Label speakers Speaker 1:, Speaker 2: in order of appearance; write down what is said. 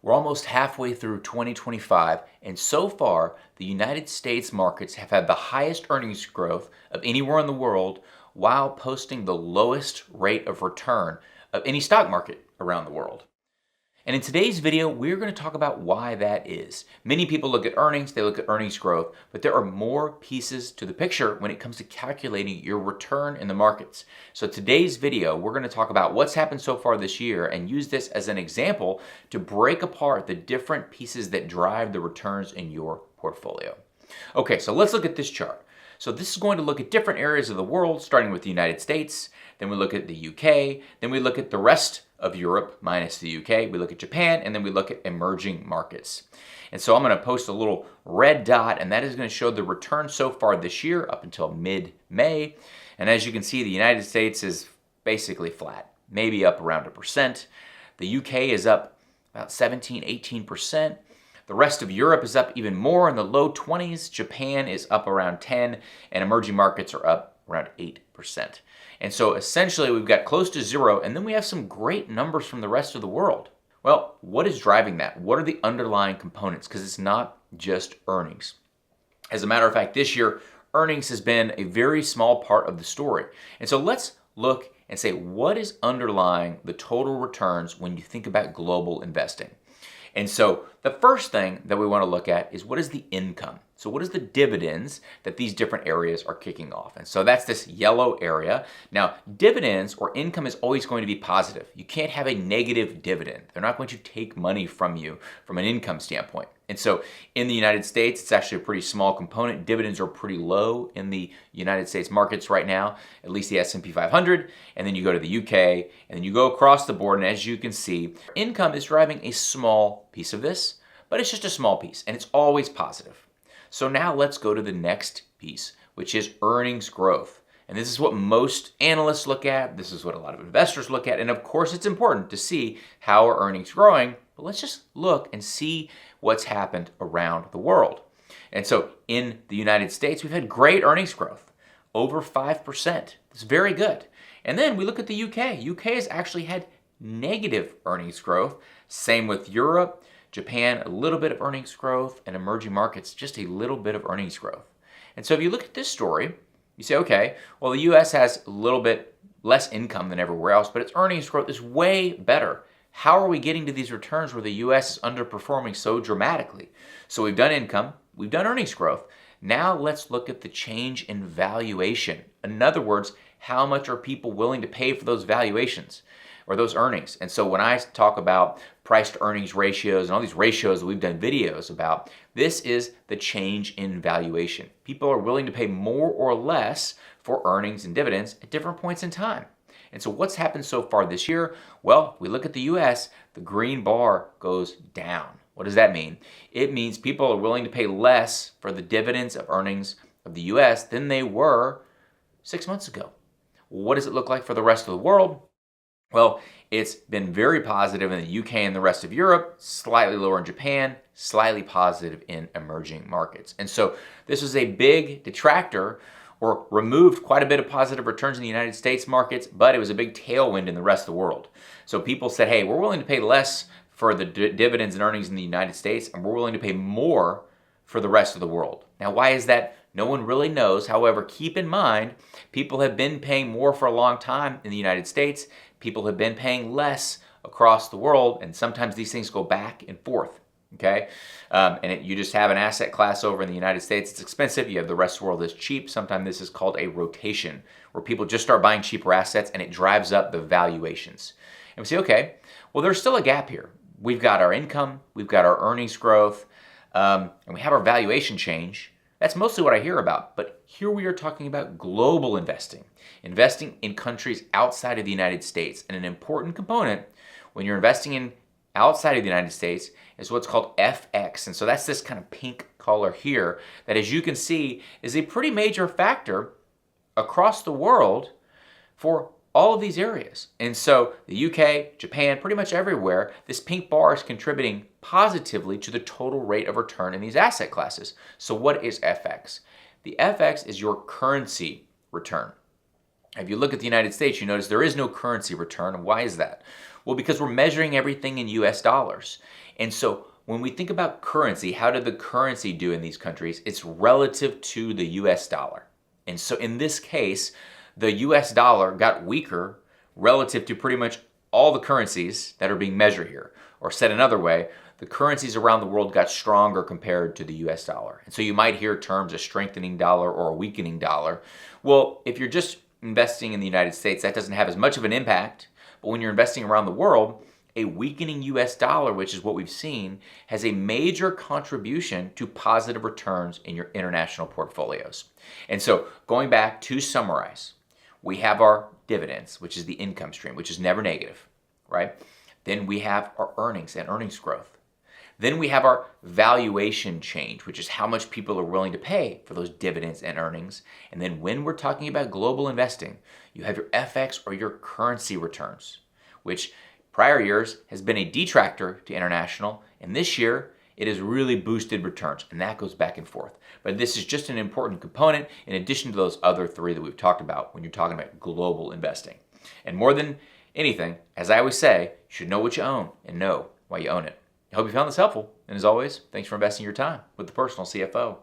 Speaker 1: We're almost halfway through 2025, and so far, the United States markets have had the highest earnings growth of anywhere in the world while posting the lowest rate of return of any stock market around the world. And in today's video, we're going to talk about why that is. Many people look at earnings, they look at earnings growth, but there are more pieces to the picture when it comes to calculating your return in the markets. So today's video, we're going to talk about what's happened so far this year and use this as an example to break apart the different pieces that drive the returns in your portfolio. Okay, so let's look at this chart. So this is going to look at different areas of the world, starting with the United States, then we look at the UK, then we look at the rest of Europe minus the UK, we look at Japan, and then we look at emerging markets. And so I'm going to post a little red dot, and that is going to show the return so far this year up until mid-May. And as you can see, the United States is basically flat, maybe up around 1%. The UK is up about 17, 18%. The rest of Europe is up even more in the low 20s. Japan is up around 10, and emerging markets are up around 8%. And so essentially we've got close to zero, and then we have some great numbers from the rest of the world. Well, what is driving that? What are the underlying components? Because it's not just earnings. As a matter of fact, this year, earnings has been a very small part of the story. And so let's look and say, what is underlying the total returns when you think about global investing? And so the first thing that we want to look at is what is the income? So what is the dividends that these different areas are kicking off? And so that's this yellow area. Now, dividends or income is always going to be positive. You can't have a negative dividend. They're not going to take money from you from an income standpoint. And so in the United States, it's actually a pretty small component. Dividends are pretty low in the United States markets right now, at least the S&P 500. And then you go to the UK, and then you go across the board. And as you can see, income is driving a small piece of this, but it's just a small piece, and it's always positive. So now let's go to the next piece, which is earnings growth. And this is what most analysts look at. This is what a lot of investors look at. And of course, it's important to see how are earnings growing. But let's just look and see what's happened around the world. And so in the United States, we've had great earnings growth, over 5%. It's very good. And then we look at the UK. UK has actually had negative earnings growth. Same with Europe. Japan, a little bit of earnings growth, and emerging markets, just a little bit of earnings growth. And so if you look at this story, you say, okay, well, the US has a little bit less income than everywhere else, but its earnings growth is way better. How are we getting to these returns where the US is underperforming so dramatically? So we've done income, we've done earnings growth. Now let's look at the change in valuation. In other words, how much are people willing to pay for those valuations or those earnings? And so when I talk about price to earnings ratios and all these ratios that we've done videos about, this is the change in valuation. People are willing to pay more or less for earnings and dividends at different points in time. And so what's happened so far this year? Well, we look at the US, the green bar goes down. What does that mean? It means people are willing to pay less for the dividends of earnings of the US than they were 6 months ago. What does it look like for the rest of the world? Well, it's been very positive in the UK and the rest of Europe, slightly lower in Japan, slightly positive in emerging markets. And so this is a big detractor or removed quite a bit of positive returns in the United States markets, but it was a big tailwind in the rest of the world. So people said, hey, we're willing to pay less for the dividends and earnings in the United States, and we're willing to pay more for the rest of the world. Now, why is that? No one really knows. However, keep in mind, people have been paying more for a long time in the United States. People have been paying less across the world, and sometimes these things go back and forth, okay? You just have an asset class over in the United States, it's expensive. You have the rest of the world that's cheap. Sometimes this is called a rotation, where people just start buying cheaper assets, and it drives up the valuations. And we say, okay, well, there's still a gap here. We've got our income, we've got our earnings growth, and we have our valuation change. That's mostly what I hear about. But here we are talking about global investing, investing in countries outside of the United States. And an important component when you're investing in outside of the United States is what's called FX. And so that's this kind of pink color here that, as you can see, is a pretty major factor across the world for all of these areas. And so the UK, Japan, pretty much everywhere, this pink bar is contributing positively to the total rate of return in these asset classes. So what is FX? The FX is your currency return. If you look at the United States, you notice there is no currency return. And why is that? Well, because we're measuring everything in US dollars. And so when we think about currency, how did the currency do in these countries? It's relative to the US dollar. And so in this case, the US dollar got weaker relative to pretty much all the currencies that are being measured here. Or said another way, the currencies around the world got stronger compared to the US dollar. And so you might hear terms a strengthening dollar or a weakening dollar. Well, if you're just investing in the United States, that doesn't have as much of an impact. But when you're investing around the world, a weakening US dollar, which is what we've seen, has a major contribution to positive returns in your international portfolios. And so going back to summarize, we have our dividends, which is the income stream, which is never negative, right? Then we have our earnings and earnings growth. Then we have our valuation change, which is how much people are willing to pay for those dividends and earnings. And then when we're talking about global investing, you have your FX or your currency returns, which prior years has been a detractor to international. And this year, it has really boosted returns. And that goes back and forth. But this is just an important component in addition to those other three that we've talked about when you're talking about global investing. And more than anything, as I always say, you should know what you own and know why you own it. I hope you found this helpful. And as always, thanks for investing your time with the Personal CFO.